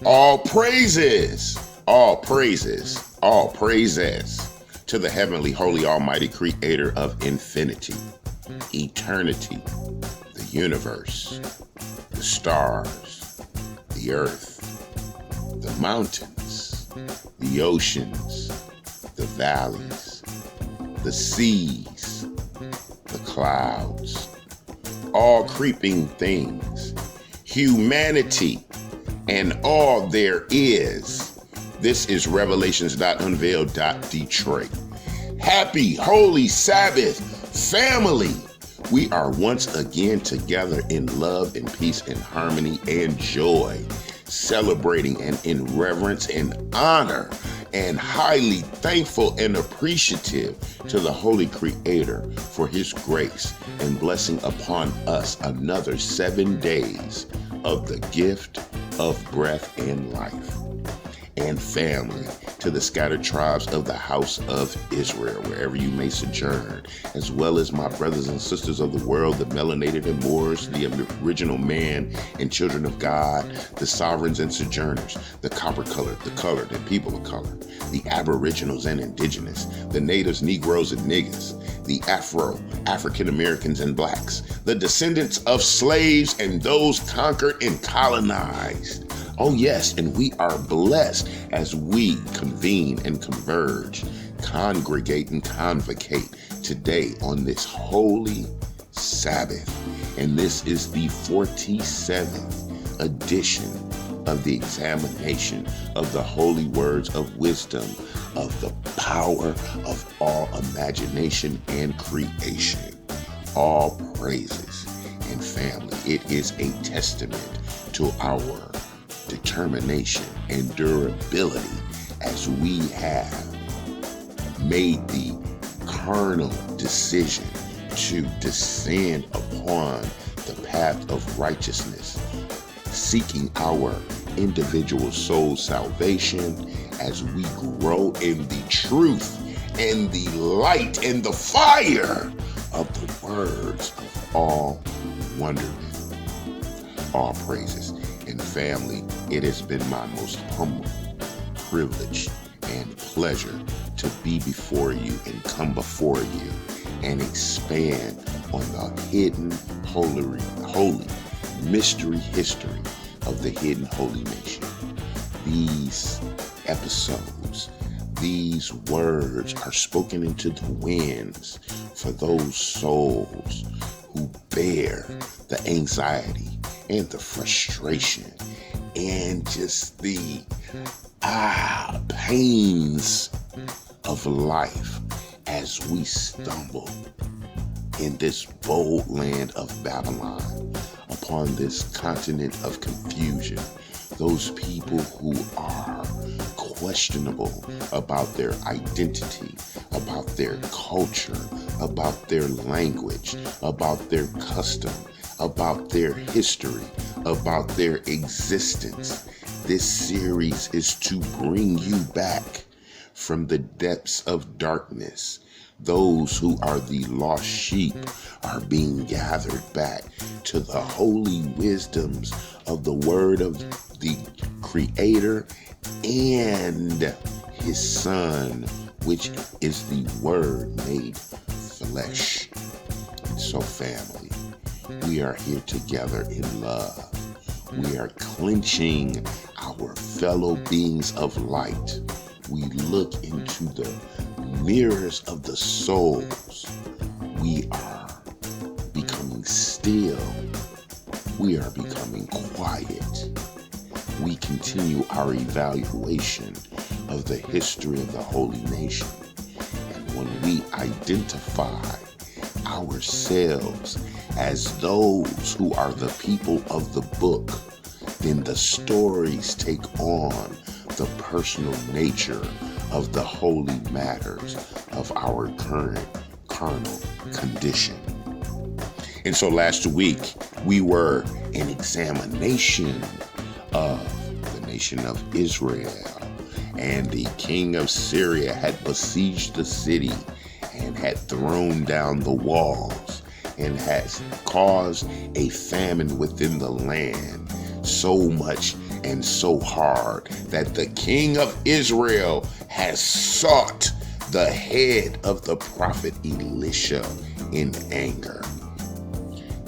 All praises, all praises, all praises to the heavenly, holy, almighty creator of infinity, eternity, the universe, the stars, the earth, the mountains, the oceans, the valleys, the seas, the clouds, all creeping things, humanity, and all there is. This is Revelations.Unveiled. Detroit. Happy Holy Sabbath, family. We are once again together in love and peace and harmony and joy, celebrating and in reverence and honor, and highly thankful and appreciative to the Holy Creator for His grace and blessing upon us another 7 days of the gift of breath and life. And family, to the scattered tribes of the house of Israel, wherever you may sojourn, as well as my brothers and sisters of the world, the melanated and Moors, the original man and children of God, the sovereigns and sojourners, the copper-colored, the colored, and people of color, the aboriginals and indigenous, the natives, Negroes, and niggas, the African Americans and blacks, the descendants of slaves and those conquered and colonized. Oh yes, and we are blessed as we convene and converge, congregate and convocate today on this holy Sabbath. And this is the 47th edition of the examination of the holy words of wisdom, of the power of all imagination and creation. All praises. And family, it is a testament to our determination and durability as we have made the carnal decision to descend upon the path of righteousness, seeking our individual soul salvation as we grow in the truth and the light and the fire of the words of all wonderment. All praises. And family, it has been my most humble privilege and pleasure to be before you and come before you and expand on the hidden holy mystery history of the hidden holy nation. These episodes, these words are spoken into the winds for those souls who bear the anxiety and the frustration and just the pains of life as we stumble in this bold land of Babylon upon this continent of confusion. Those people who are questionable about their identity, about their culture, about their language, about their custom, about their history, about their existence. This series is to bring you back from the depths of darkness. Those who are the lost sheep are being gathered back to the holy wisdoms of the word of the Creator and His Son, which is the Word made flesh. And so, family, we are here together in love. We are clenching our fellow beings of light. We look into the mirrors of the souls. We are becoming still. We are becoming quiet. We continue our evaluation of the history of the holy nation. And when we identify ourselves as those who are the people of the book, then the stories take on the personal nature of the holy matters of our current carnal condition. And so last week, we were in examination of the nation of Israel, and the king of Syria had besieged the city and had thrown down the walls and has caused a famine within the land, so much and so hard that the king of Israel has sought the head of the prophet Elisha in anger.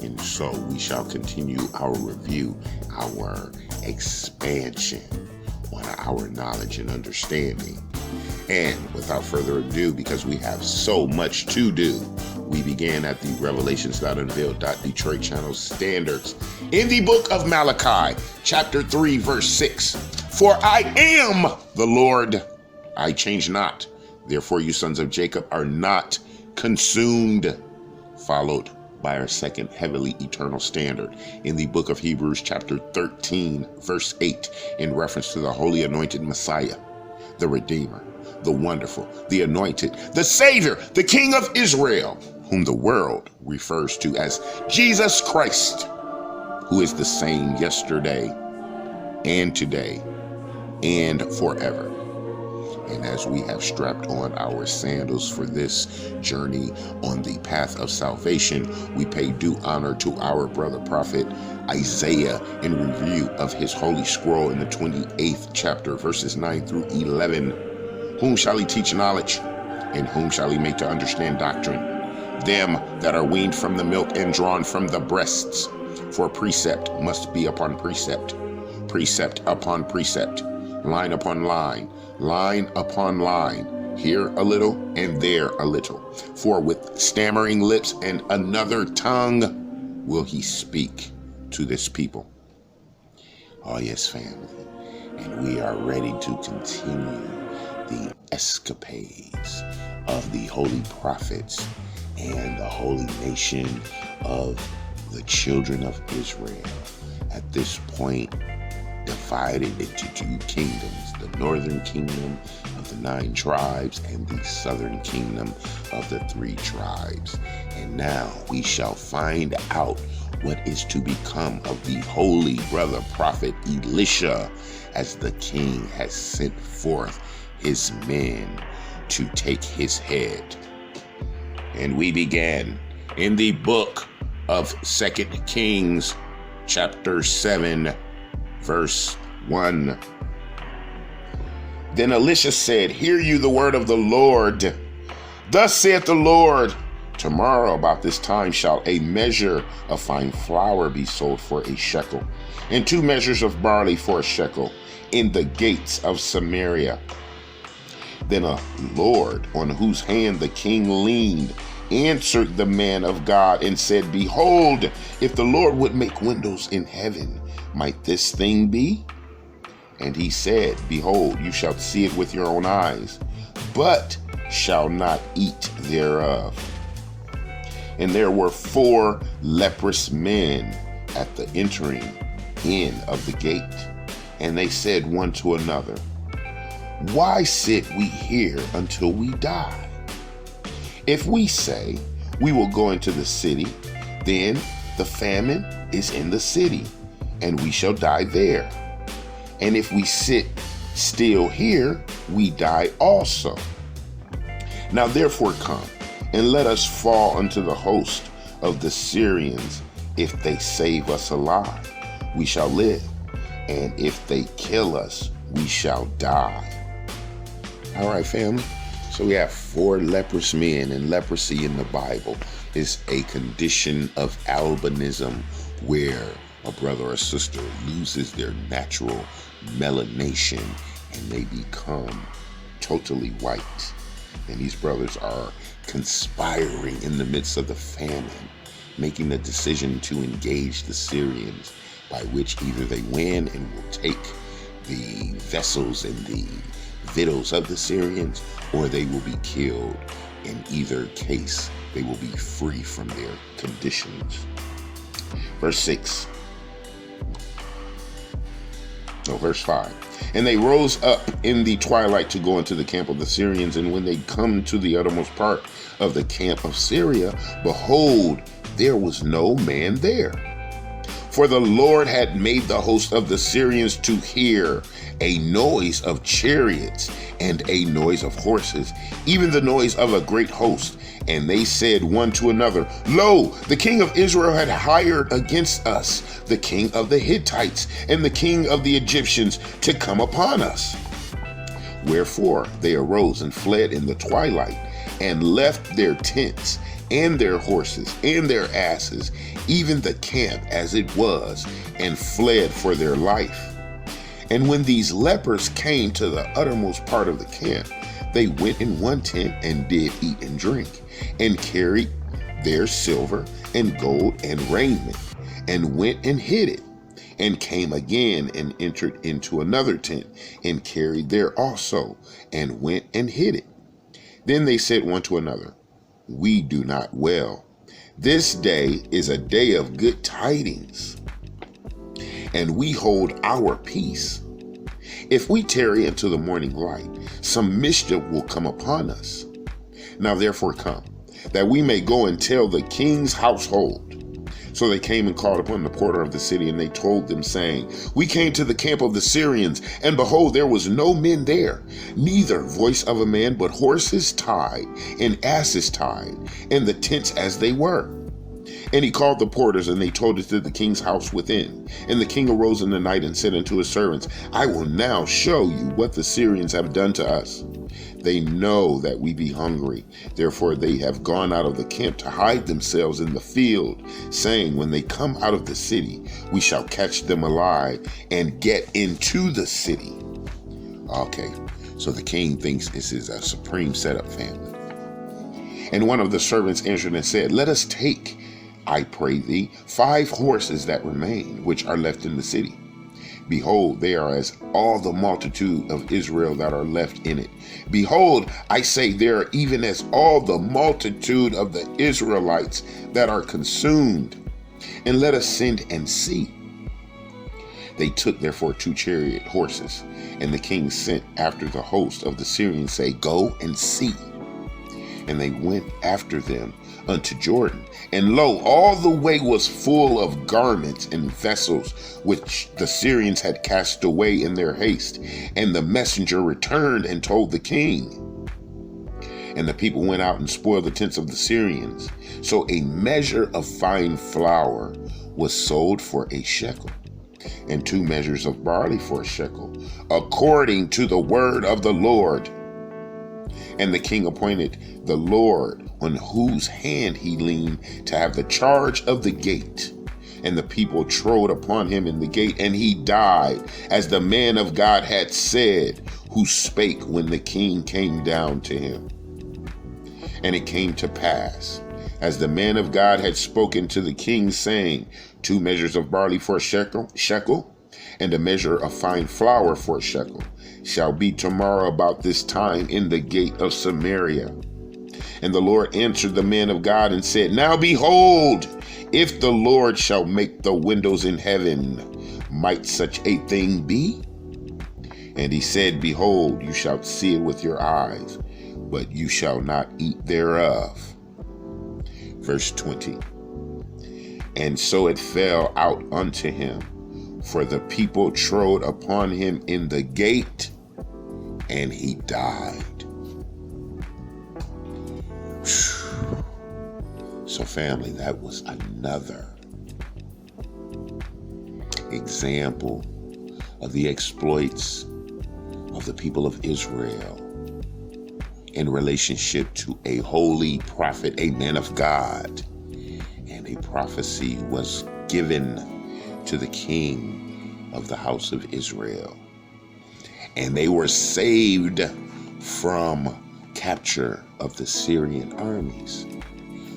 And so we shall continue our review, our expansion on our knowledge and understanding. And without further ado, because we have so much to do, we began at the Revelations.Unveiled Detroit channel standards in the book of Malachi, chapter 3, verse 6. For I am the Lord, I change not. Therefore you sons of Jacob are not consumed. Followed by our second heavenly eternal standard in the book of Hebrews, chapter 13, verse 8, in reference to the holy anointed Messiah, the Redeemer, the wonderful, the anointed, the Savior, the King of Israel, whom the world refers to as Jesus Christ, who is the same yesterday and today and forever. And as we have strapped on our sandals for this journey on the path of salvation, we pay due honor to our brother prophet Isaiah in review of his holy scroll in the 28th chapter, verses 9 through 11. Whom shall he teach knowledge? And whom shall he make to understand doctrine? Them that are weaned from the milk and drawn from the breasts. For precept must be upon precept, precept upon precept, line upon line, line upon line, here a little and there a little. For with stammering lips and another tongue will he speak to this people. Oh yes, family. And we are ready to continue the escapades of the holy prophets and the holy nation of the children of Israel. At this point, divided into two kingdoms, the northern kingdom of the 9 tribes and the southern kingdom of the 3 tribes. And now we shall find out what is to become of the holy brother prophet Elisha, as the king has sent forth his men to take his head. And we began in the book of 2 Kings, chapter 7, verse 1. Then Elisha said, Hear you the word of the Lord. Thus saith the Lord, Tomorrow about this time shall a measure of fine flour be sold for a shekel, and 2 measures of barley for a shekel, in the gates of Samaria. Then a Lord, on whose hand the king leaned, answered the man of God and said, Behold, if the Lord would make windows in heaven, might this thing be? And he said, Behold, you shall see it with your own eyes, but shall not eat thereof. And there were 4 leprous men at the entering in of the gate. And they said one to another, Why sit we here until we die? If we say, we will go into the city, then the famine is in the city, and we shall die there. And if we sit still here, we die also. Now therefore come, and let us fall unto the host of the Syrians. If they save us alive, we shall live, and if they kill us, we shall die. All right, family. So we have 4 leprous men, and leprosy in the Bible is a condition of albinism where a brother or sister loses their natural melanation and they become totally white. And these brothers are conspiring in the midst of the famine, making the decision to engage the Syrians, by which either they win and will take the vessels and the victuals of the Syrians, or they will be killed. In either case, they will be free from their conditions. Verse 5. And they rose up in the twilight to go into the camp of the Syrians, and when they come to the uttermost part of the camp of Syria, behold, there was no man there. For the Lord had made the host of the Syrians to hear a noise of chariots and a noise of horses, even the noise of a great host. And they said one to another, Lo, the king of Israel had hired against us the king of the Hittites and the king of the Egyptians to come upon us. Wherefore they arose and fled in the twilight, and left their tents and their horses and their asses, even the camp as it was, and fled for their life. And when these lepers came to the uttermost part of the camp, they went in one tent and did eat and drink, and carried their silver and gold and raiment, and went and hid it, and came again and entered into another tent, and carried there also, and went and hid it. Then they said one to another, We do not well. This day is a day of good tidings, and we hold our peace. If we tarry until the morning light, some mischief will come upon us. Now therefore come, that we may go and tell the king's household. So they came and called upon the porter of the city, and they told them, saying, We came to the camp of the Syrians, and behold, there was no men there, neither voice of a man, but horses tied, and asses tied, and the tents as they were. And he called the porters, and they told it to the king's house within. And the king arose in the night and said unto his servants, I will now show you what the Syrians have done to us. They know that we be hungry. Therefore they have gone out of the camp to hide themselves in the field, saying, When they come out of the city, we shall catch them alive and get into the city. Okay, so the king thinks this is a supreme setup, family. And one of the servants answered and said, Let us take, I pray thee, 5 horses that remain, which are left in the city. Behold, they are as all the multitude of Israel that are left in it. Behold, I say they are even as all the multitude of the Israelites that are consumed. And let us send and see. They took therefore 2 chariot horses, and the king sent after the host of the Syrians, say, Go and see. And they went after them unto Jordan. And lo, all the way was full of garments and vessels, which the Syrians had cast away in their haste. And the messenger returned and told the king. And the people went out and spoiled the tents of the Syrians. So a measure of fine flour was sold for a shekel, and 2 measures of barley for a shekel, according to the word of the Lord. And the king appointed the Lord, on whose hand he leaned, to have the charge of the gate. And the people trode upon him in the gate, and he died, as the man of God had said, who spake when the king came down to him. And it came to pass, as the man of God had spoken to the king, saying, 2 measures of barley for a shekel, and a measure of fine flour for a shekel, shall be tomorrow about this time in the gate of Samaria. And the Lord answered the man of God and said, Now behold, if the Lord shall make the windows in heaven, might such a thing be? And he said, Behold, you shall see it with your eyes, but you shall not eat thereof. Verse 20. And so it fell out unto him, for the people trode upon him in the gate, and he died. So family, that was another example of the exploits of the people of Israel in relationship to a holy prophet, a man of God. And a prophecy was given to the king of the house of Israel. And they were saved from capture of the Syrian armies.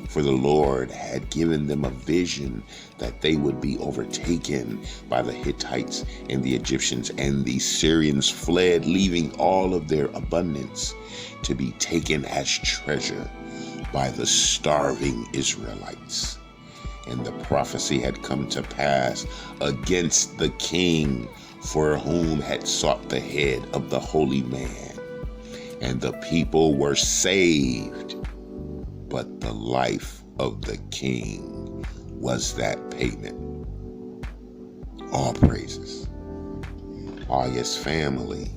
For the Lord had given them a vision that they would be overtaken by the Hittites and the Egyptians, and the Syrians fled, leaving all of their abundance to be taken as treasure by the starving Israelites. And the prophecy had come to pass against the king, for whom had sought the head of the holy man. And the people were saved, but the life of the king was that payment. All praises. Ah, yes, family.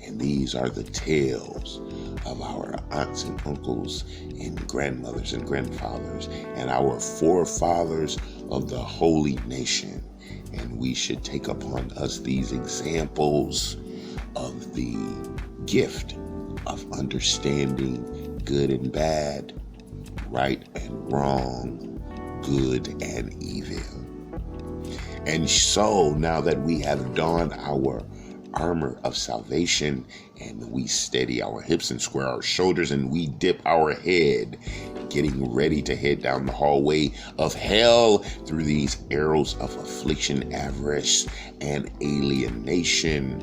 And these are the tales of our aunts and uncles and grandmothers and grandfathers and our forefathers of the holy nation. And we should take upon us these examples of the gift of understanding good and bad, right and wrong, good and evil. And so now that we have donned our armor of salvation and we steady our hips and square our shoulders and we dip our head, getting ready to head down the hallway of hell through these arrows of affliction, avarice, and alienation,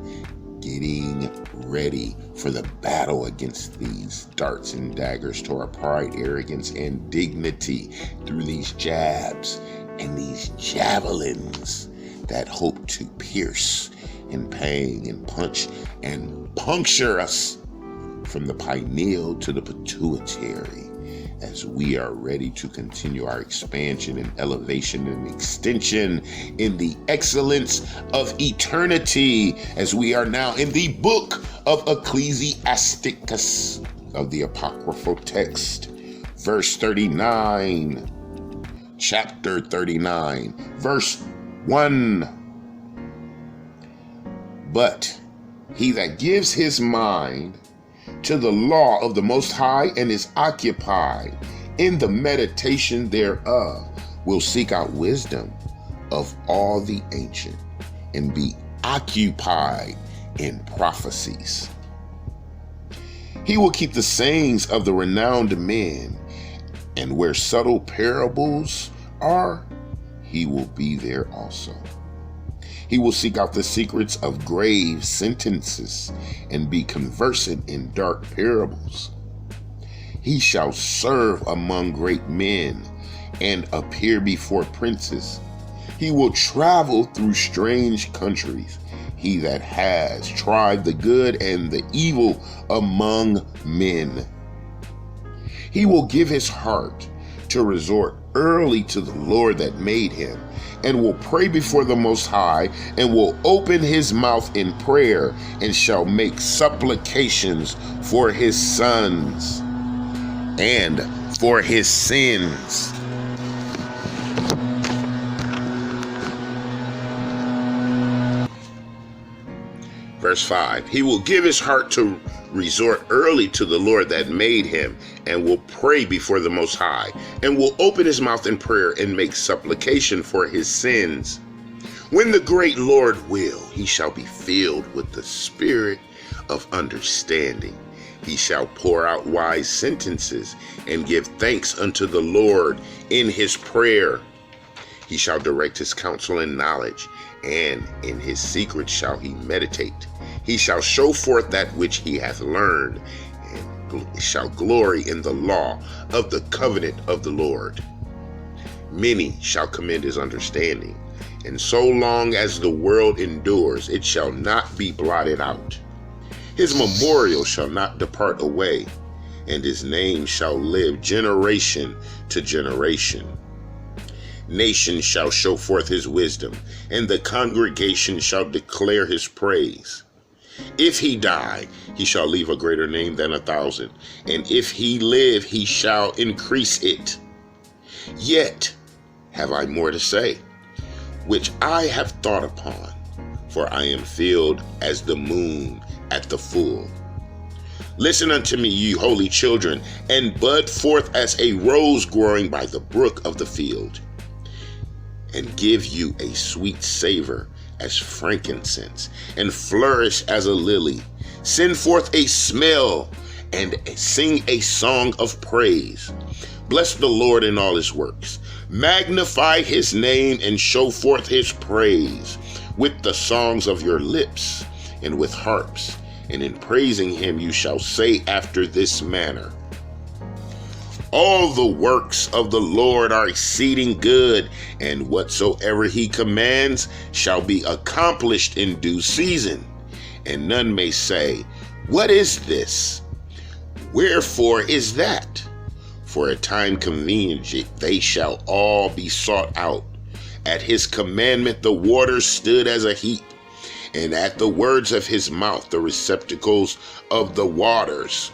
getting ready for the battle against these darts and daggers to our pride, arrogance, and dignity, through these jabs and these javelins that hope to pierce and pang and punch and puncture us from the pineal to the pituitary, as we are ready to continue our expansion and elevation and extension in the excellence of eternity, as we are now in the book of Ecclesiasticus, of the apocryphal text, verse 39, chapter 39, verse 1. But he that gives his mind to the law of the Most High and is occupied in the meditation thereof will seek out wisdom of all the ancient and be occupied in prophecies. He will keep the sayings of the renowned men, and where subtle parables are, he will be there also. He will seek out the secrets of grave sentences and be conversant in dark parables. He shall serve among great men and appear before princes. He will travel through strange countries. He that has tried the good and the evil among men. He will give his heart to resort early to the Lord that made him, and will pray before the Most High, and will open his mouth in prayer, and shall make supplications for his sons and for his sins. Verse 5, he will give his heart to resort early to the Lord that made him, and will pray before the Most High, and will open his mouth in prayer and make supplication for his sins. When the great Lord will, he shall be filled with the spirit of understanding. He shall pour out wise sentences and give thanks unto the Lord in his prayer. He shall direct his counsel in knowledge, and in his secret shall he meditate. He shall show forth that which he hath learned, and shall glory in the law of the covenant of the Lord. Many shall commend his understanding, and so long as the world endures, it shall not be blotted out. His memorial shall not depart away, and his name shall live generation to generation. Nations shall show forth his wisdom, and the congregation shall declare his praise. If he die, he shall leave a greater name than 1,000, and if he live, he shall increase it. Yet have I more to say, which I have thought upon, for I am filled as the moon at the full. Listen unto me, ye holy children, and bud forth as a rose growing by the brook of the field, and give you a sweet savor as frankincense, and flourish as a lily. Send forth a smell, and sing a song of praise. Bless the Lord in all his works. Magnify his name, and show forth his praise with the songs of your lips, and with harps. And in praising him you shall say after this manner: all the works of the Lord are exceeding good, and whatsoever he commands shall be accomplished in due season. And none may say, what is this? Wherefore is that? For a time convenient they shall all be sought out. At his commandment the waters stood as a heap, and at the words of his mouth the receptacles of the waters.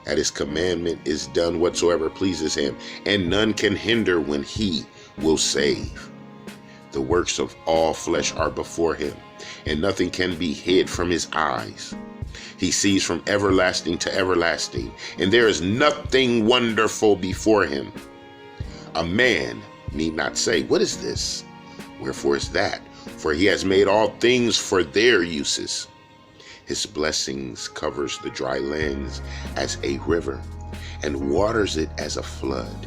At his commandment is done whatsoever pleases him, and none can hinder when he will save. The works of all flesh are before him, and nothing can be hid from his eyes. He sees from everlasting to everlasting, and there is nothing wonderful before him. A man need not say, "What is this? Wherefore is that?" For he has made all things for their uses. His blessings covers the dry lands as a river, and waters it as a flood.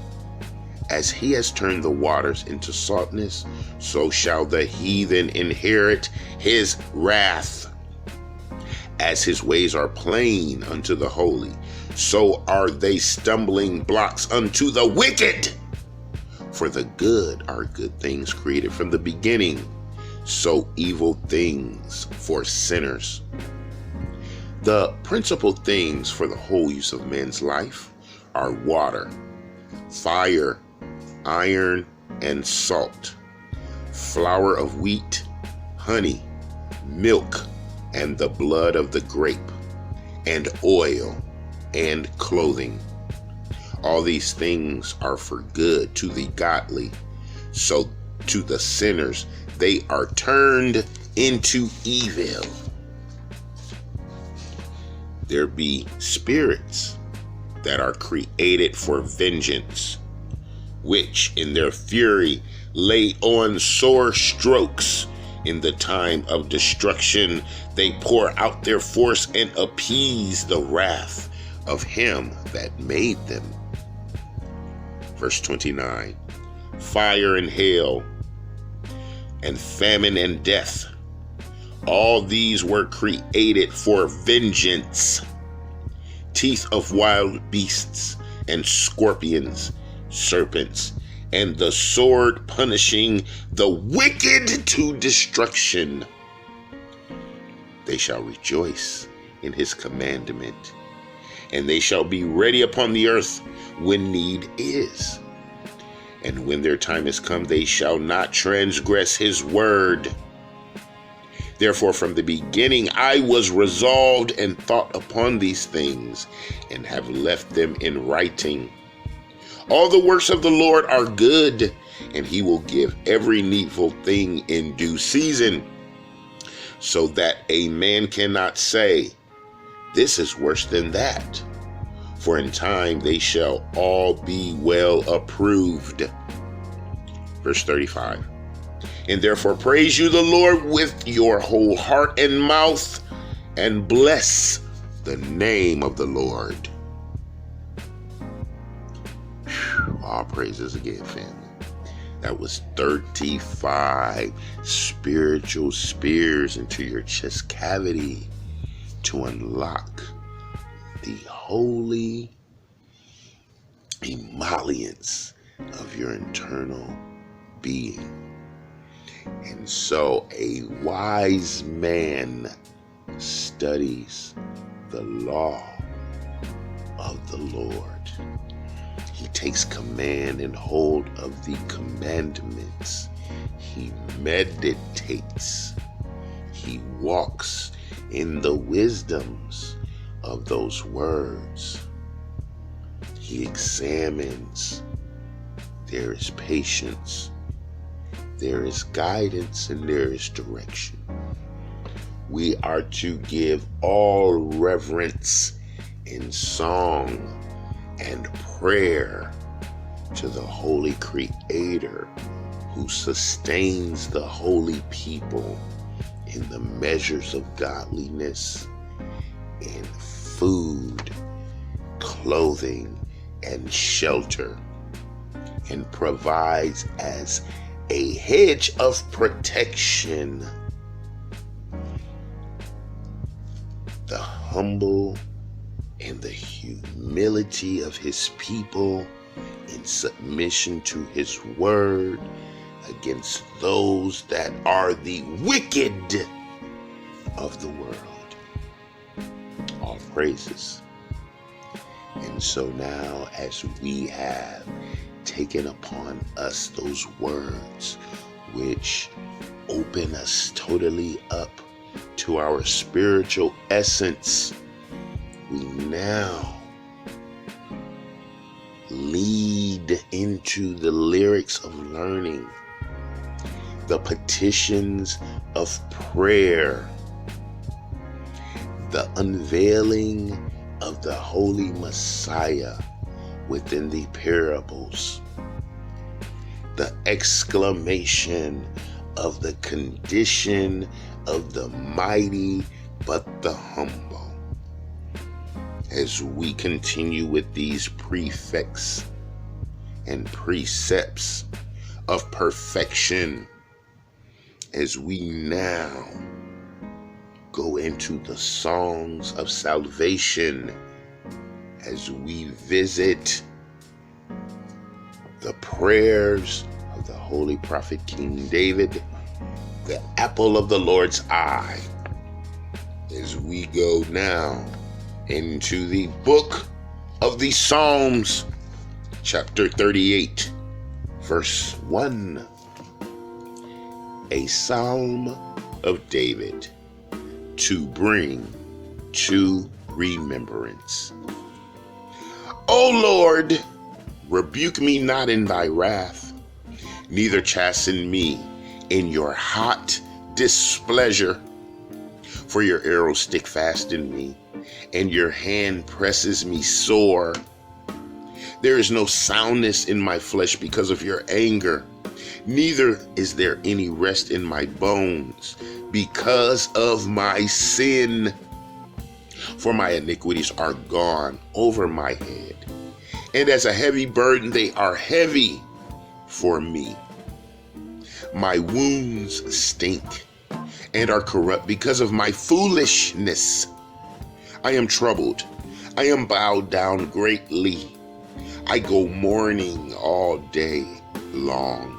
As he has turned the waters into saltness, so shall the heathen inherit his wrath. As his ways are plain unto the holy, so are they stumbling blocks unto the wicked. For the good are good things created from the beginning, so evil things for sinners. The principal things for the whole use of man's life are water, fire, iron, and salt, flour of wheat, honey, milk, and the blood of the grape, and oil, and clothing. All these things are for good to the godly, so to the sinners they are turned into evil. There be spirits that are created for vengeance, which in their fury lay on sore strokes. In the time of destruction, they pour out their force and appease the wrath of him that made them. Verse 29, fire and hail, and famine and death, all these were created for vengeance. Teeth of wild beasts and scorpions, serpents, and the sword punishing the wicked to destruction. They shall rejoice in his commandment, and they shall be ready upon the earth when need is. And when their time is come, they shall not transgress his word. Therefore, from the beginning I was resolved and thought upon these things, and have left them in writing. All the works of the Lord are good, and he will give every needful thing in due season, so that a man cannot say, "This is worse than that." For in time they shall all be well approved. Verse 35. And therefore praise you the Lord with your whole heart and mouth, and bless the name of the Lord. All praises again, family. That was 35 spiritual spears into your chest cavity to unlock the holy emollients of your internal being. And so a wise man studies the law of the Lord. He takes command and hold of the commandments. He meditates. He walks in the wisdoms of those words. He examines. There is patience. There is guidance, and there is direction. We are to give all reverence in song and prayer to the Holy Creator who sustains the holy people in the measures of godliness, in food, clothing, and shelter, and provides as a hedge of protection the humble and the humility of his people in submission to his word against those that are the wicked of the world. All praises. And so now, as we have taken upon us those words, which open us totally up to our spiritual essence, we now lead into the lyrics of learning, the petitions of prayer, the unveiling of the Holy Messiah within the parables, the exclamation of the condition of the mighty but the humble. As we continue with these prefects and precepts of perfection, as we now go into the songs of salvation, as we visit the prayers of the holy prophet King David, the apple of the Lord's eye, as we go now into the book of the Psalms, chapter 38, verse 1, a psalm of David to bring to remembrance. O Lord, rebuke me not in thy wrath, neither chasten me in your hot displeasure. For your arrows stick fast in me, and your hand presses me sore. There is no soundness in my flesh because of your anger, neither is there any rest in my bones because of my sin. For my iniquities are gone over my head, and as a heavy burden they are heavy for me. My wounds stink and are corrupt because of my foolishness. I am troubled. I am bowed down greatly. I go mourning all day long.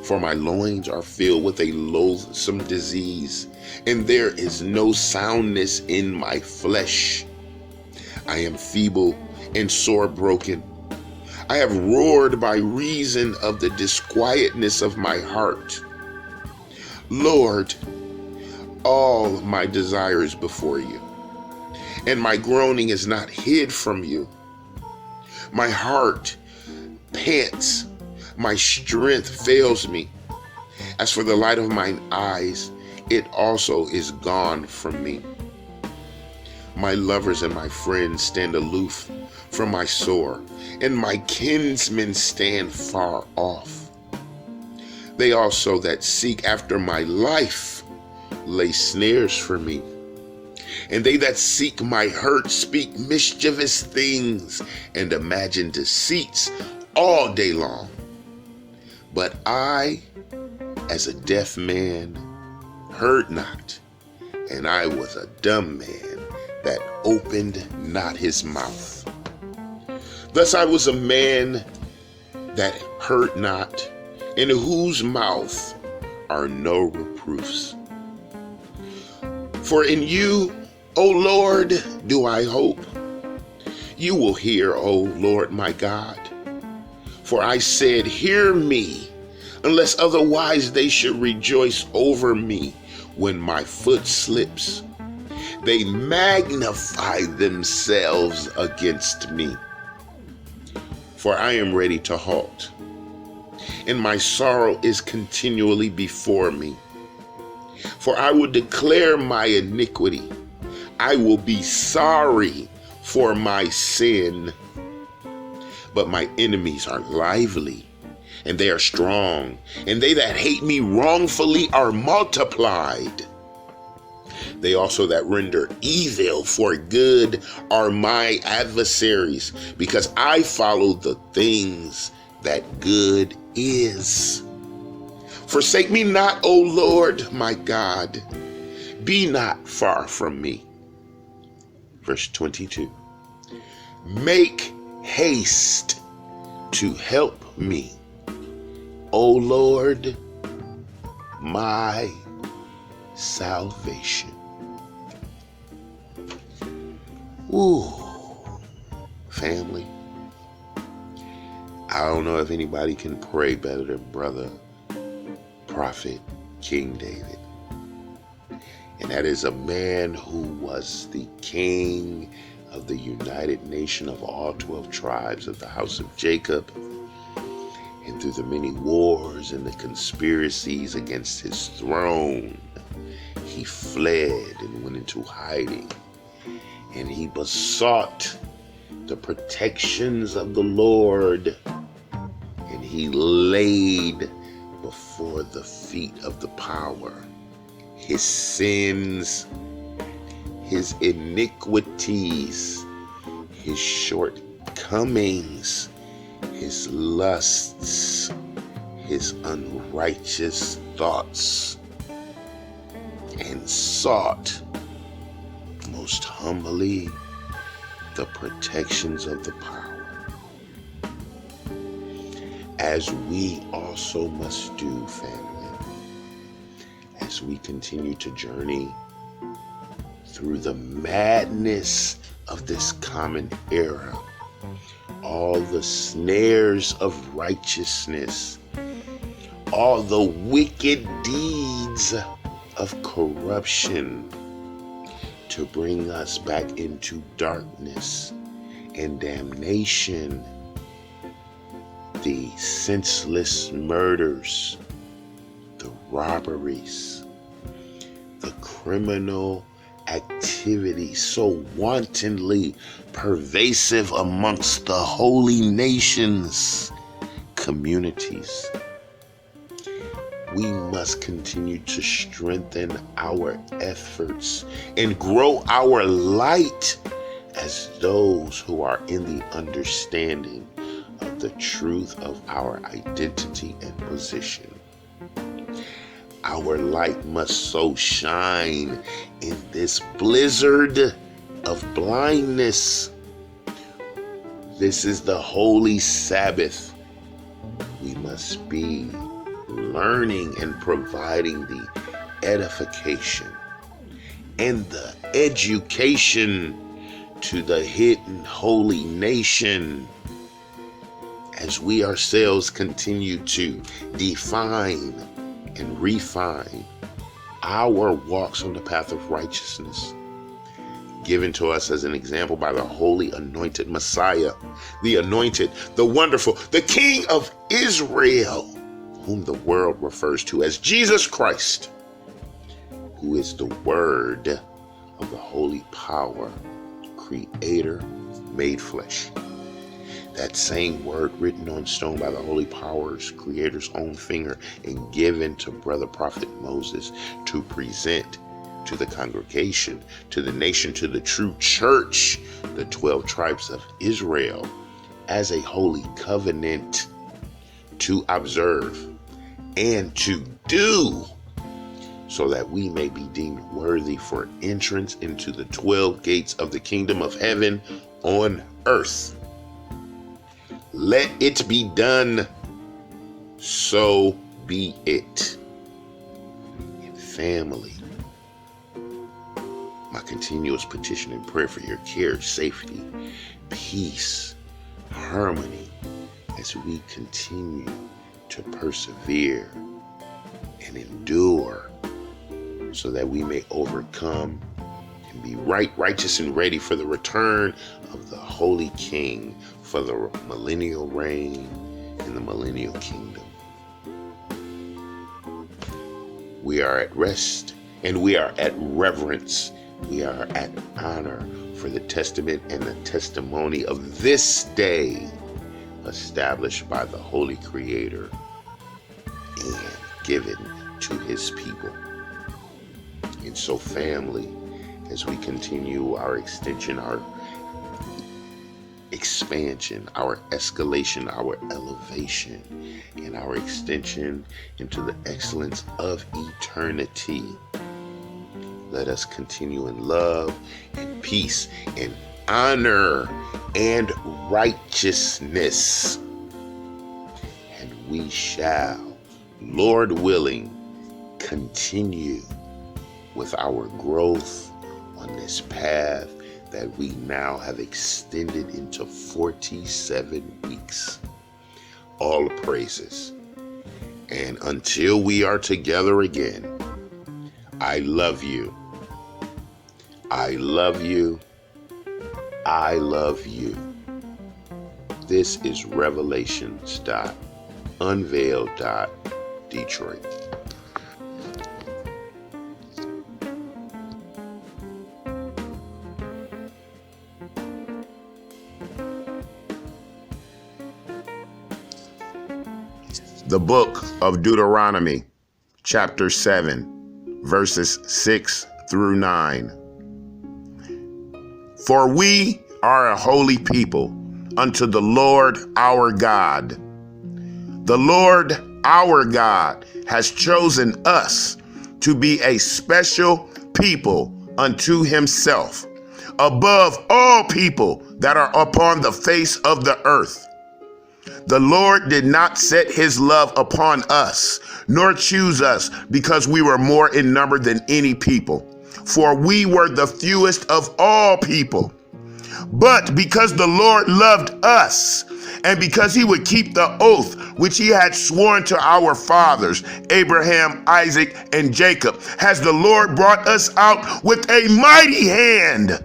For my loins are filled with a loathsome disease, and there is no soundness in my flesh. I am feeble and sore broken. I have roared by reason of the disquietness of my heart. Lord, all my desire is before you, and my groaning is not hid from you. My heart pants, my strength fails me. As for the light of mine eyes, it also is gone from me. My lovers and my friends stand aloof from my sore, and my kinsmen stand far off. They also that seek after my life lay snares for me, and they that seek my hurt speak mischievous things and imagine deceits all day long. But I, as a deaf man, heard not, and I was a dumb man that opened not his mouth. Thus I was a man that heard not, in whose mouth are no reproofs. For in you, O Lord, do I hope. You will hear, O Lord my God. For I said, hear me, unless otherwise they should rejoice over me when my foot slips. They magnify themselves against me. For I am ready to halt, and my sorrow is continually before me. For I will declare my iniquity. I will be sorry for my sin. But my enemies are lively, and they are strong, and they that hate me wrongfully are multiplied. They also that render evil for good are my adversaries, because I follow the things that good is. Forsake me not, O Lord, my God. Be not far from me. Verse 22. Make haste to help me, O Lord, my salvation. Ooh, family. I don't know if anybody can pray better than Brother prophet King David. And that is a man who was the king of the United Nation of all 12 tribes of the house of Jacob. And through the many wars and the conspiracies against his throne, he fled and went into hiding. And he besought the protections of the Lord. And he laid before the feet of the power his sins, his iniquities, his shortcomings, his lusts, his unrighteous thoughts, and sought most humbly the protections of the power, as we also must do, family, as we continue to journey through the madness of this common era, all the snares of righteousness, all the wicked deeds of corruption to bring us back into darkness and damnation, the senseless murders, the robberies, the criminal activity so wantonly pervasive amongst the holy nations, communities. We must continue to strengthen our efforts and grow our light as those who are in the understanding of the truth of our identity and position. Our light must so shine in this blizzard of blindness. This is the holy Sabbath. We must be learning and providing the edification and the education to the hidden holy nation as we ourselves continue to define and refine our walks on the path of righteousness, given to us as an example by the holy anointed Messiah, the anointed, the wonderful, the King of Israel, whom the world refers to as Jesus Christ, who is the Word of the holy power, Creator made flesh. That same word written on stone by the holy powers, Creator's own finger, and given to brother prophet Moses to present to the congregation, to the nation, to the true church, the 12 tribes of Israel, as a holy covenant to observe and to do, so that we may be deemed worthy for entrance into the 12 gates of the kingdom of heaven on earth. Let it be done, so be it. And family, my continuous petition and prayer for your care, safety, peace, harmony, as we continue to persevere and endure, so that we may overcome and be right, righteous, and ready for the return of the Holy King, for the millennial reign in the millennial kingdom. We are at rest and we are at reverence. We are at honor for the testament and the testimony of this day, established by the Holy Creator and given to His people. And so, family, as we continue our extension, our expansion, our escalation, our elevation, and our extension into the excellence of eternity, let us continue in love and peace and honor and righteousness. And we shall, Lord willing, continue with our growth on this path that we now have extended into 47 weeks. All praises And until we are together again, I love you. I love you. I love you. This is Revelations.Unveiled. Detroit. The book of Deuteronomy, chapter 7, verses 6 through 9. For we are a holy people unto the Lord our God. The Lord our God has chosen us to be a special people unto himself, above all people that are upon the face of the earth. The Lord did not set his love upon us, nor choose us because we were more in number than any people, for we were the fewest of all people. But because the Lord loved us, and because he would keep the oath which he had sworn to our fathers, Abraham, Isaac, and Jacob, has the Lord brought us out with a mighty hand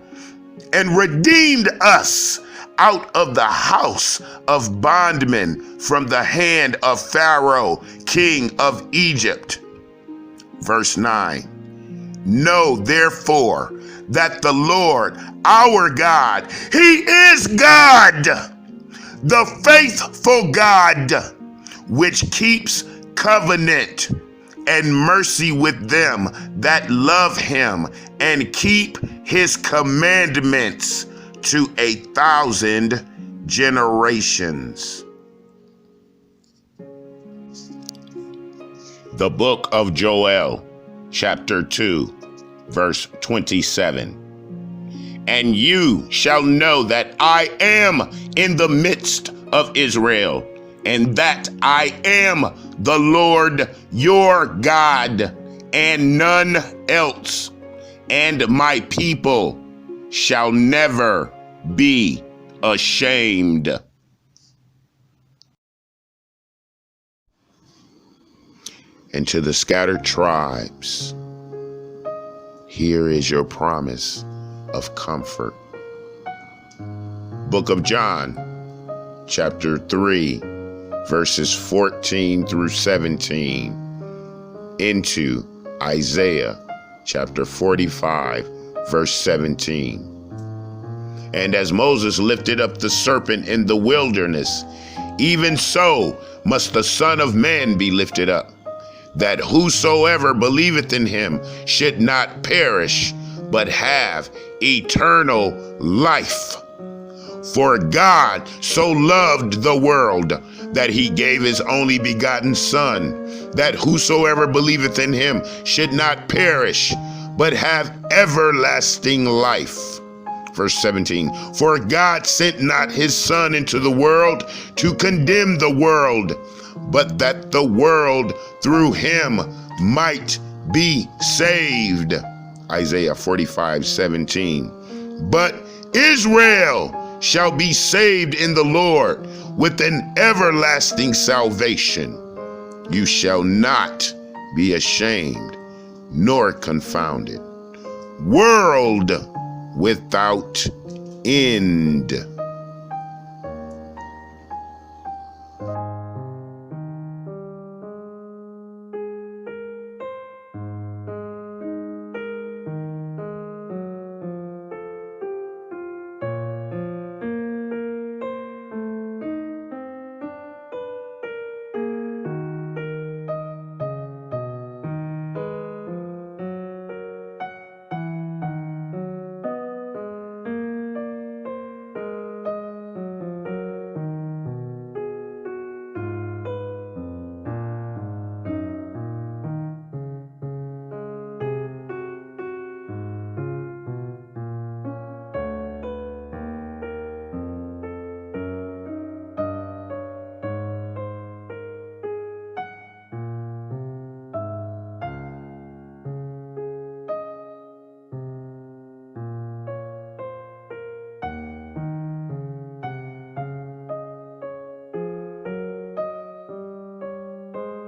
and redeemed us out of the house of bondmen from the hand of Pharaoh, king of Egypt. Verse 9. Know therefore that the Lord our God, he is God, the faithful God, which keeps covenant and mercy with them that love him and keep his commandments to 1,000 generations. The book of Joel, chapter 2, verse 27. And you shall know that I am in the midst of Israel, and that I am the Lord your God, and none else, and my people shall never be ashamed. And to the scattered tribes, here is your promise of comfort. Book of John, chapter 3, verses 14 through 17, into Isaiah, chapter 45, verse 17. And as Moses lifted up the serpent in the wilderness, even so must the Son of Man be lifted up, that whosoever believeth in him should not perish, but have eternal life. For God so loved the world that he gave his only begotten Son, that whosoever believeth in him should not perish, but have everlasting life. Verse 17, for God sent not his Son into the world to condemn the world, but that the world through him might be saved. Isaiah 45:17. But Israel shall be saved in the Lord with an everlasting salvation. You shall not be ashamed nor confounded. World without end.